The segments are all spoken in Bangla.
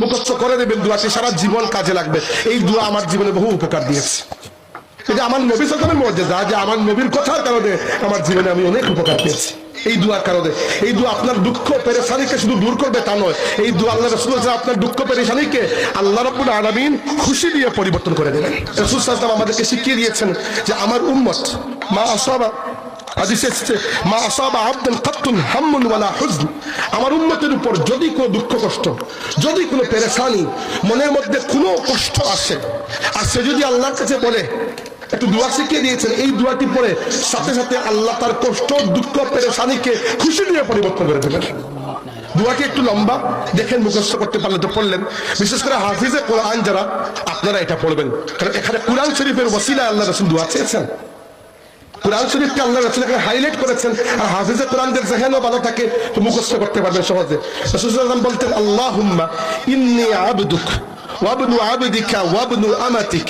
মুখস্থ করে দেবেন দোয়াটি, সারা জীবন কাজে লাগবে। এই দোয়া আমার জীবনে বহু উপকার দিয়েছে। এটা আমার নবী সাল্লাল্লাহু আলাইহি ওয়াসাল্লামের মুজিজা যে আমার নবীর কথার কারণে আমার জীবনে আমি অনেক উপকার পেয়েছি এই দোয়ার কারণে। এই দোয়া আপনার দুঃখ পেরেশানিকে শুধু দূর করবে তা নয়, এই দোয়া আল্লাহ রাসূল সাল্লাল্লাহু আলাইহি ওয়াসাল্লাম আপনার দুঃখ পেরেশানিকে আল্লাহ রাব্বুল আলামিন খুশি দিয়ে পরিবর্তন করে দেবেন। রাসূল সাল্লাল্লাহু আলাইহি ওয়াসাল্লাম আমাদেরকে শিখিয়ে দিয়েছেন যে আমার উম্মত মা আসাবা হাদিসে এসেছে মা আসাবা আবদান কাত্তুন হাম্মুন ওয়ালা হুজন, আমার উম্মতের উপর যদি কোনো দুঃখ কষ্ট, যদি কোনো পেরেশানি, মনের মধ্যে কোনো কষ্ট আসে, আর সে যদি আল্লাহর কাছে বলে, একটু দোয়া শিখিয়ে দিয়েছেন, এই দোয়াটি পড়ে সাথে সাথে আল্লাহ তার কষ্ট, দুঃখ, পেরেশানিকে খুশি দিয়ে পরিবর্তন করে দেবেন। দোয়াটি একটু লম্বা, দেখেন মুখস্থ করতে পারলে তো পড়লেন। বিশেষ করে হাফিজে কোরআন যারা, আপনারা এটা পড়বেন, কারণ এখানে কোরআন শরীফের ওসিলায় আল্লাহ রাসূল দোয়া চেয়েছেন। কোরআন শরীফকে আল্লাহ রাসূল এখানে হাইলাইট করেছেন, আর হাফিজে কোরআনদের যেহেনও ভালো থাকে তো মুখস্থ করতে পারবেন সহজে। রাসূল সাল্লাল্লাহু আলাইহি ওয়াসাল্লাম বলতেন, আল্লাহুম্মা ইন্নী আবদুক ওয়া ইবনু আবদিকা ওয়া ইবনু আমাতিক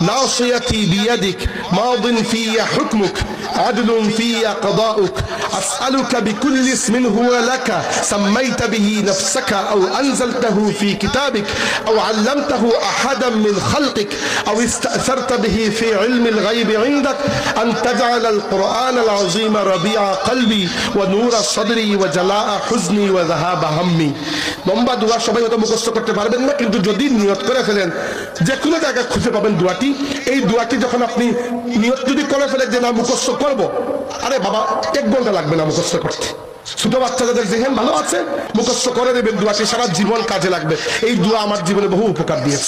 ناصيتي بيدك ماض في حكمك عدل في قضاؤك أسألك بكل اسم هو لك سميت به نفسك أو أنزلته في كتابك أو علمته أحدا من خلقك أو استأثرت به في علم الغيب عندك أن تجعل القرآن العظيم ربيع قلبي ونور صدري وجلاء حزني وذهاب همي। লম্বা দোয়া সবাই হয়তো মুখস্থ করতে পারবেন না, কিন্তু যদি নিয়ত করে ফেলেন, যে কোনো জায়গায় খুঁজে পাবেন দোয়াটি। এই দোয়াটি যখন আপনি নিয়ত যদি করে ফেলেন যে না মুখস্থ করবো, আরে বাবা 1 ঘন্টা লাগবে না মুখস্থ করতে। ছোট বাচ্চা যাদের যেহেন ভালো আছে মুখস্থ করে দেবেন দোয়াটি, সারা জীবন কাজে লাগবে। এই দোয়া আমার জীবনে বহু উপকার দিয়েছে।